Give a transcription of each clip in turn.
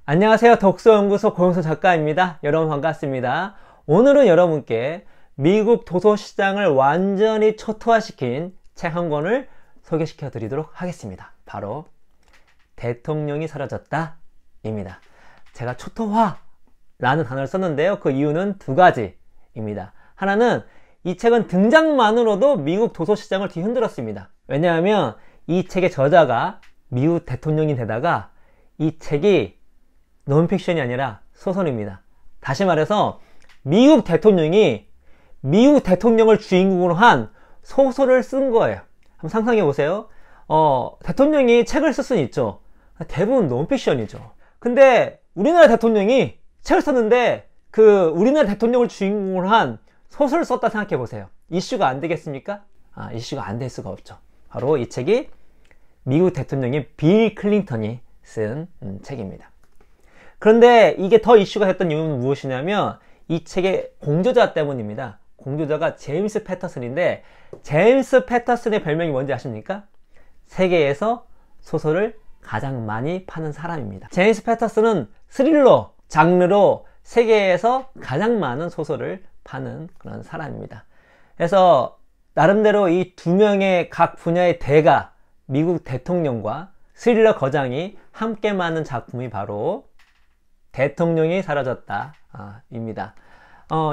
안녕하세요. 독서연구소 고영수 작가입니다. 여러분 반갑습니다. 오늘은 여러분께 미국 도서시장을 완전히 초토화시킨 책 한 권을 소개시켜 드리도록 하겠습니다. 바로 대통령이 사라졌다 입니다. 제가 초토화 라는 단어를 썼는데요. 그 이유는 두 가지입니다. 하나는 이 책은 등장만으로도 미국 도서시장을 뒤흔들었습니다. 왜냐하면 이 책의 저자가 미국 대통령이 되다가 이 책이 논픽션이 아니라 소설입니다. 다시 말해서 미국 대통령이 미국 대통령을 주인공으로 한 소설을 쓴 거예요. 한번 상상해 보세요. 대통령이 책을 쓸 수는 있죠. 대부분 논픽션이죠. 근데 우리나라 대통령이 책을 썼는데 그 우리나라 대통령을 주인공으로 한 소설을 썼다 생각해 보세요. 이슈가 안 되겠습니까? 이슈가 안 될 수가 없죠. 바로 이 책이 미국 대통령인 빌 클린턴이 쓴 책입니다. 그런데 이게 더 이슈가 됐던 이유는 무엇이냐면 이 책의 공저자 때문입니다. 공저자가 제임스 패터슨인데, 제임스 패터슨의 별명이 뭔지 아십니까? 세계에서 소설을 가장 많이 파는 사람입니다. 제임스 패터슨은 스릴러 장르로 세계에서 가장 많은 소설을 파는 그런 사람입니다. 그래서 나름대로 이 두 명의 각 분야의 대가, 미국 대통령과 스릴러 거장이 함께 만든 작품이 바로 대통령이 사라졌다 입니다.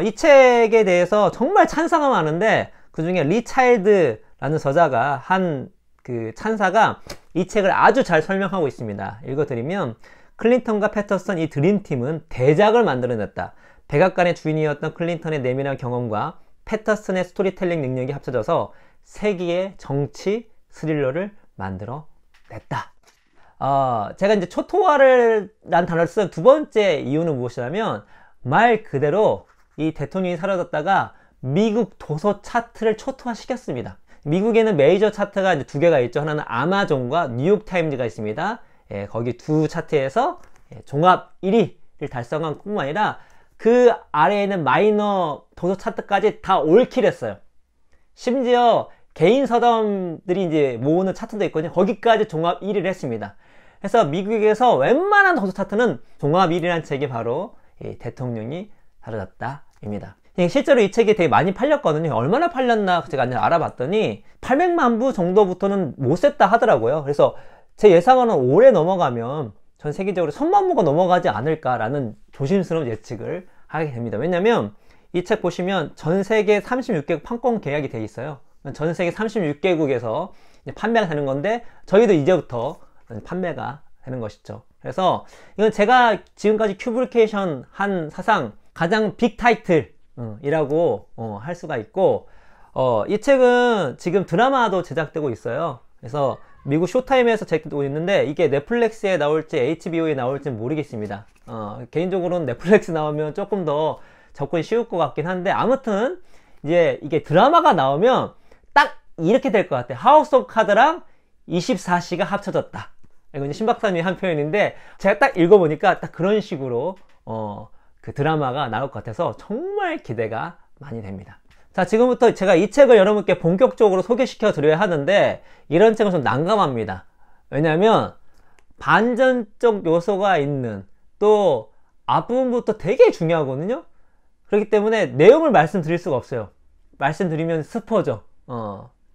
이 책에 대해서 정말 찬사가 많은데, 그 중에 리 차일드라는 저자가 한 그 찬사가 이 책을 아주 잘 설명하고 있습니다. 읽어드리면, 클린턴과 패터슨 이 드림팀은 대작을 만들어냈다. 백악관의 주인이었던 클린턴의 내면한 경험과 패터슨의 스토리텔링 능력이 합쳐져서 세기의 정치 스릴러를 만들어냈다. 제가 이제 초토화를 란 단어를 쓴 두 번째 이유는 무엇이냐면, 말 그대로 이 대통령이 사라졌다가 미국 도서 차트를 초토화 시켰습니다. 미국에는 메이저 차트가 이제 두 개가 있죠. 하나는 아마존과 뉴욕타임즈가 있습니다. 거기 두 차트에서 종합 1위를 달성한 뿐만 아니라 그 아래에 있는 마이너 도서 차트까지 다 올킬했어요. 심지어 개인 서점들이 이제 모으는 차트도 있거든요. 거기까지 종합 1위를 했습니다. 그래서 미국에서 웬만한 도서 차트는 종합 1위라는 책이 바로 이 대통령이 사라졌다 입니다. 실제로 이 책이 되게 많이 팔렸거든요. 얼마나 팔렸나 제가 알아봤더니 800만 부 정도부터는 못 셌다 하더라고요. 그래서 제 예상으로는 올해 넘어가면 전 세계적으로 1000만 부가 넘어가지 않을까라는 조심스러운 예측을 하게 됩니다. 왜냐면 이 책 보시면 전 세계 36개국 판권 계약이 돼 있어요. 전 세계 36개국에서 판매가 되는 건데, 저희도 이제부터 판매가 되는 것이죠. 그래서 이건 제가 지금까지 큐브리케이션 한 사상 가장 빅 타이틀 이라고 할 수가 있고, 이 책은 지금 드라마도 제작되고 있어요. 그래서 미국 쇼타임에서 제작되고 있는데, 이게 넷플릭스에 나올지 HBO에 나올지 모르겠습니다. 개인적으로는 넷플릭스 나오면 조금 더 접근이 쉬울 것 같긴 한데, 아무튼 이제 이게 드라마가 나오면 딱 이렇게 될 것 같아요. 하우스 오브 카드랑 24시가 합쳐졌다. 이건 신 박사님이 한 표현인데, 제가 딱 읽어보니까 딱 그런 식으로 그 드라마가 나올 것 같아서 정말 기대가 많이 됩니다. 자, 지금부터 제가 이 책을 여러분께 본격적으로 소개시켜 드려야 하는데, 이런 책은 좀 난감합니다. 왜냐하면 반전적 요소가 있는, 또 앞부분부터 되게 중요하거든요. 그렇기 때문에 내용을 말씀드릴 수가 없어요. 말씀드리면 스포죠.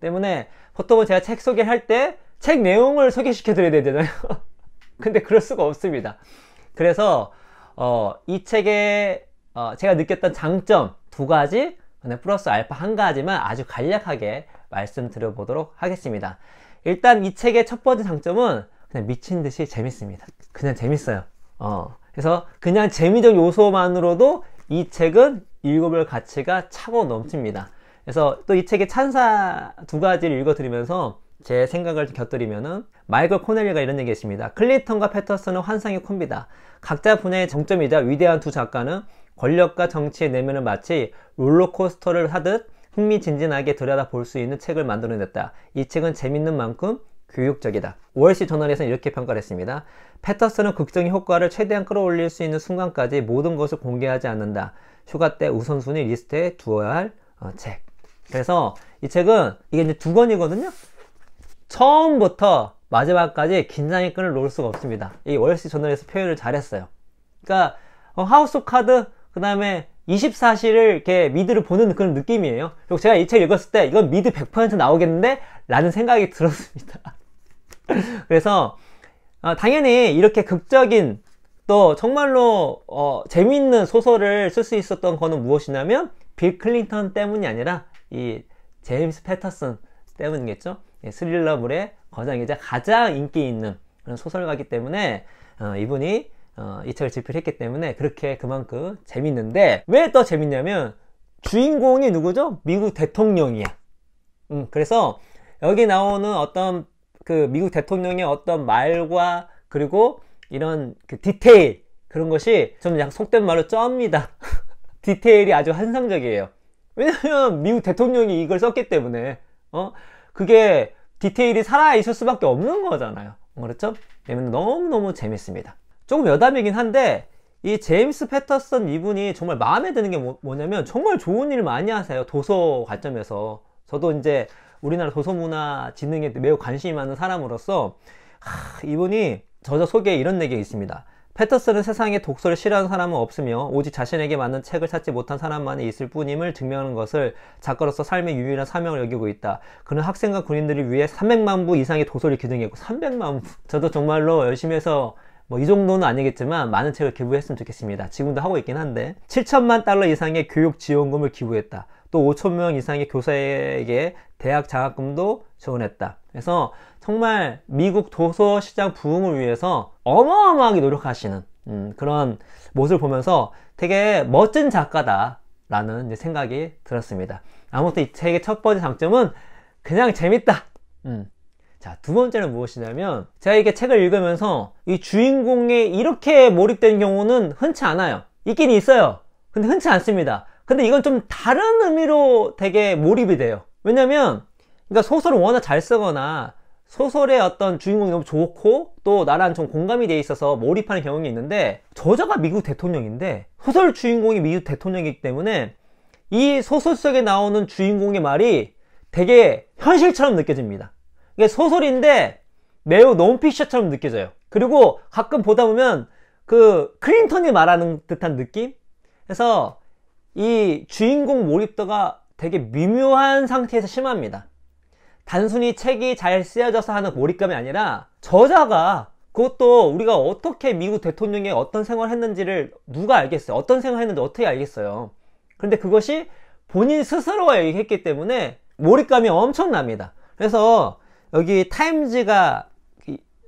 때문에 보통은 제가 책 소개를 할 때 책 내용을 소개시켜 드려야 되잖아요. 근데 그럴 수가 없습니다. 그래서 이 책에 제가 느꼈던 장점 두 가지, 플러스 알파 한 가지만 아주 간략하게 말씀드려 보도록 하겠습니다. 일단 이 책의 첫 번째 장점은 그냥 미친 듯이 재밌습니다. 그냥 재밌어요. 그래서 그냥 재미적 요소만으로도 이 책은 읽어볼 가치가 차고 넘칩니다. 그래서 또 이 책의 찬사 두 가지를 읽어드리면서 제 생각을 곁들이면은, 마이클 코넬리가 이런 얘기 했습니다. 클린턴과 패터슨은 환상의 콤비다. 각자 분야의 정점이자 위대한 두 작가는 권력과 정치의 내면을 마치 롤러코스터를 하듯 흥미진진하게 들여다볼 수 있는 책을 만들어냈다. 이 책은 재밌는 만큼 교육적이다. 월시저널에서는 이렇게 평가를 했습니다. 패터슨은 극적인 효과를 최대한 끌어올릴 수 있는 순간까지 모든 것을 공개하지 않는다. 휴가 때 우선순위 리스트에 두어야 할 책. 그래서 이 책은 이게 이제 두 권이거든요. 처음부터 마지막까지 긴장의 끈을 놓을 수가 없습니다. 이 월스트리트 저널에서 표현을 잘했어요. 그러니까 하우스 오브 카드, 그 다음에 24시를 이렇게 미드를 보는 그런 느낌이에요. 그리고 제가 이 책 읽었을 때 이건 미드 100% 나오겠는데? 라는 생각이 들었습니다. 그래서 당연히 이렇게 극적인 또 정말로 재미있는 소설을 쓸 수 있었던 거는 무엇이냐면 빌 클린턴 때문이 아니라 이 제임스 패터슨 때문이겠죠. 스릴러물의 거장이자 가장 인기 있는 그런 소설가이기 때문에 이분이 이 책을 집필했기 때문에 그렇게 그만큼 재밌는데, 왜 더 재밌냐면 주인공이 누구죠? 미국 대통령이야. 그래서 여기 나오는 어떤 그 미국 대통령의 어떤 말과 그리고 이런 그 디테일, 그런 것이 좀 약간 속된 말로 쩝니다. 디테일이 아주 환상적이에요. 왜냐면 미국 대통령이 이걸 썼기 때문에 그게 디테일이 살아있을 수밖에 없는 거잖아요. 그렇죠? 왜냐면 너무너무 재밌습니다. 조금 여담이긴 한데 이 제임스 패터슨 이분이 정말 마음에 드는 게 뭐냐면 정말 좋은 일 많이 하세요. 도서 관점에서. 저도 이제 우리나라 도서문화 진흥에 매우 관심이 많은 사람으로서 이분이 저자 소개에 이런 얘기가 있습니다. 패터슨은 세상에 독서를 싫어하는 사람은 없으며 오직 자신에게 맞는 책을 찾지 못한 사람만이 있을 뿐임을 증명하는 것을 작가로서 삶의 유일한 사명을 여기고 있다. 그는 학생과 군인들을 위해 300만 부 이상의 도서를 기증했고 300만 부. 저도 정말로 열심히 해서 뭐 이 정도는 아니겠지만 많은 책을 기부했으면 좋겠습니다. 지금도 하고 있긴 한데 7천만 달러 이상의 교육 지원금을 기부했다. 또 5천 명 이상의 교사에게 대학 장학금도 지원했다. 그래서 정말 미국 도서 시장 부흥을 위해서 어마어마하게 노력하시는 그런 모습을 보면서 되게 멋진 작가다 라는 생각이 들었습니다. 아무튼 이 책의 첫 번째 장점은 그냥 재밌다. 자, 두 번째는 무엇이냐면 제가 이게 책을 읽으면서 이 주인공에 이렇게 몰입된 경우는 흔치 않아요. 있긴 있어요. 근데 흔치 않습니다. 근데 이건 좀 다른 의미로 되게 몰입이 돼요. 왜냐면 그러니까 소설을 워낙 잘 쓰거나 소설의 어떤 주인공이 너무 좋고 또 나랑 좀 공감이 돼 있어서 몰입하는 경우가 있는데, 저자가 미국 대통령인데 소설 주인공이 미국 대통령이기 때문에 이 소설 속에 나오는 주인공의 말이 되게 현실처럼 느껴집니다. 이게 소설인데 매우 논픽션처럼 느껴져요. 그리고 가끔 보다 보면 그 클린턴이 말하는 듯한 느낌? 그래서 이 주인공 몰입도가 되게 미묘한 상태에서 심합니다. 단순히 책이 잘 쓰여져서 하는 몰입감이 아니라 저자가, 그것도 우리가 어떻게 미국 대통령이 어떤 생활을 했는지를 누가 알겠어요? 어떤 생활을 했는지 어떻게 알겠어요? 그런데 그것이 본인 스스로가 얘기했기 때문에 몰입감이 엄청납니다. 그래서 여기 타임즈가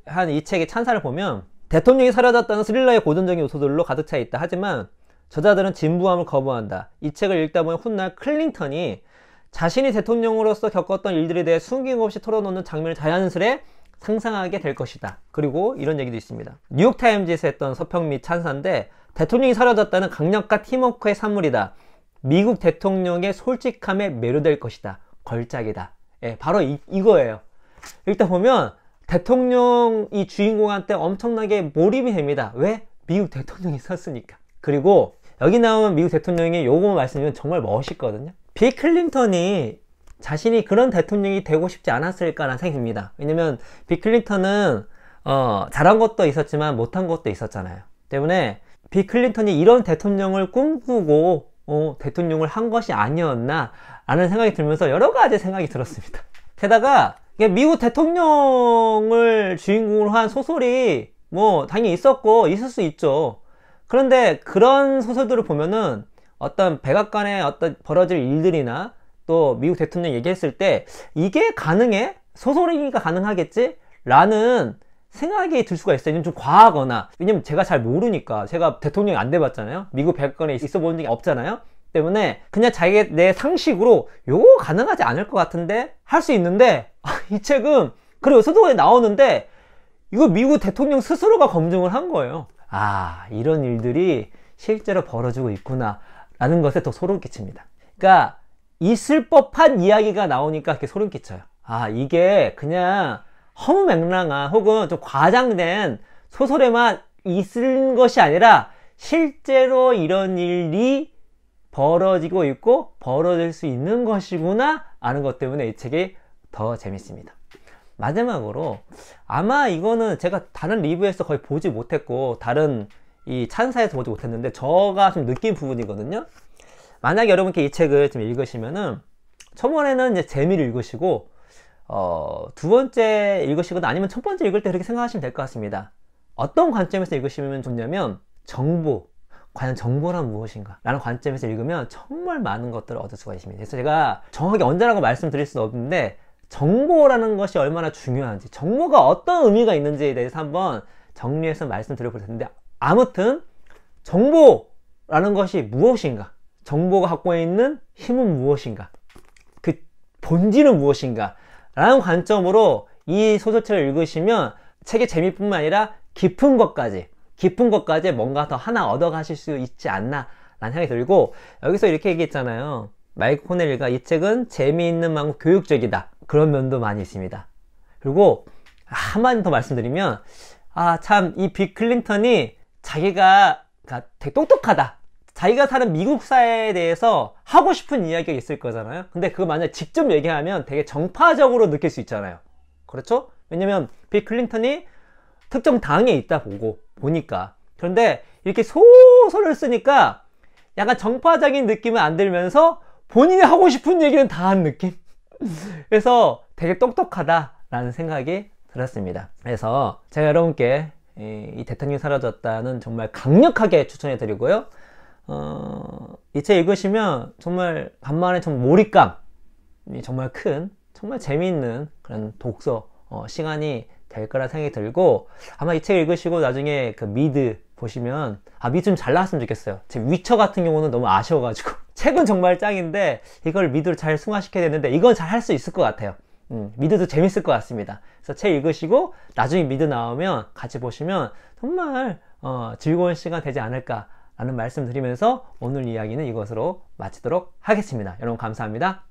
한 이 책의 찬사를 보면 대통령이 사라졌다는 스릴러의 고전적인 요소들로 가득 차 있다. 하지만 저자들은 진부함을 거부한다. 이 책을 읽다 보면 훗날 클린턴이 자신이 대통령으로서 겪었던 일들에 대해 숨김없이 털어놓는 장면을 자연스레 상상하게 될 것이다. 그리고 이런 얘기도 있습니다. 뉴욕타임즈에서 했던 서평 및 찬사인데, 대통령이 사라졌다는 강력한 팀워크의 산물이다. 미국 대통령의 솔직함에 매료될 것이다. 걸작이다. 예, 바로 이거예요. 일단 보면 대통령 이 주인공한테 엄청나게 몰입이 됩니다. 왜? 미국 대통령이 썼으니까. 그리고 여기 나오는 미국 대통령이 요거 말씀드리면 정말 멋있거든요. 빌 클린턴이 자신이 그런 대통령이 되고 싶지 않았을까라는 생각이 듭니다. 왜냐면 빌 클린턴은 잘한 것도 있었지만 못한 것도 있었잖아요. 때문에 빌 클린턴이 이런 대통령을 꿈꾸고 대통령을 한 것이 아니었나 라는 생각이 들면서 여러 가지 생각이 들었습니다. 게다가 미국 대통령을 주인공으로 한 소설이 뭐 당연히 있었고 있을 수 있죠. 그런데 그런 소설들을 보면은 어떤 백악관에 어떤 벌어질 일들이나 또 미국 대통령 얘기했을 때 이게 가능해? 소설이니까 가능하겠지? 라는 생각이 들 수가 있어요. 좀 과하거나. 왜냐면 제가 잘 모르니까. 제가 대통령이 안 돼봤잖아요. 미국 백악관에 있어 본 적이 없잖아요. 때문에 그냥 자기 내 상식으로 요거 가능하지 않을 것 같은데 할 수 있는데, 이 책은 그리고 서도에 나오는데 이거 미국 대통령 스스로가 검증을 한 거예요. 아, 이런 일들이 실제로 벌어지고 있구나 라는 것에 더 소름 끼칩니다. 그러니까 있을 법한 이야기가 나오니까 이렇게 소름 끼쳐요. 아, 이게 그냥 허무맹랑한 혹은 좀 과장된 소설에만 있을 것이 아니라 실제로 이런 일이 벌어지고 있고 벌어질 수 있는 것이구나 아는 것 때문에 이 책이 더 재밌습니다. 마지막으로 아마 이거는 제가 다른 리뷰에서 거의 보지 못했고 다른 이 찬사에서 보지 못했는데 저가 좀 느낀 부분이거든요. 만약에 여러분께 이 책을 좀 읽으시면은 초반에는 이제 재미를 읽으시고 두 번째 읽으시거나 아니면 첫 번째 읽을 때 그렇게 생각하시면 될 것 같습니다. 어떤 관점에서 읽으시면 좋냐면 정보, 과연 정보란 무엇인가 라는 관점에서 읽으면 정말 많은 것들을 얻을 수가 있습니다. 그래서 제가 정확하게 언제라고 말씀드릴 수는 없는데 정보라는 것이 얼마나 중요한지, 정보가 어떤 의미가 있는지에 대해서 한번 정리해서 말씀드려 볼 텐데, 아무튼 정보라는 것이 무엇인가, 정보가 갖고 있는 힘은 무엇인가, 그 본질은 무엇인가 라는 관점으로 이 소설책을 읽으시면 책의 재미뿐만 아니라 깊은 것까지 뭔가 더 하나 얻어 가실 수 있지 않나 라는 생각이 들고, 여기서 이렇게 얘기했잖아요. 마이크 코넬리가 이 책은 재미있는 만큼 교육적이다, 그런 면도 많이 있습니다. 그리고 한마디 더 말씀드리면, 참 이 빌 클린턴이 자기가 되게 똑똑하다, 자기가 사는 미국 사회에 대해서 하고 싶은 이야기가 있을 거잖아요. 근데 그거 만약 직접 얘기하면 되게 정파적으로 느낄 수 있잖아요. 그렇죠? 왜냐면 빌 클린턴이 특정 당에 있다 보니까. 그런데 이렇게 소설을 쓰니까 약간 정파적인 느낌은 안 들면서 본인이 하고 싶은 얘기는 다 한 느낌? 그래서 되게 똑똑하다라는 생각이 들었습니다. 그래서 제가 여러분께 이 대통령이 사라졌다는 정말 강력하게 추천해 드리고요. 이 책 읽으시면 정말 간만에 좀 몰입감이 정말 큰, 정말 재미있는 그런 독서 시간이 될 거라 생각이 들고, 아마 이 책 읽으시고 나중에 그 미드 보시면 미드 좀 잘 나왔으면 좋겠어요. 제 위쳐 같은 경우는 너무 아쉬워가지고 책은 정말 짱인데 이걸 미드로 잘 승화시켜야 되는데 이건 잘 할 수 있을 것 같아요. 미드도 재밌을 것 같습니다. 그래서 책 읽으시고 나중에 미드 나오면 같이 보시면 정말 즐거운 시간 되지 않을까 라는 말씀 드리면서 오늘 이야기는 이것으로 마치도록 하겠습니다. 여러분 감사합니다.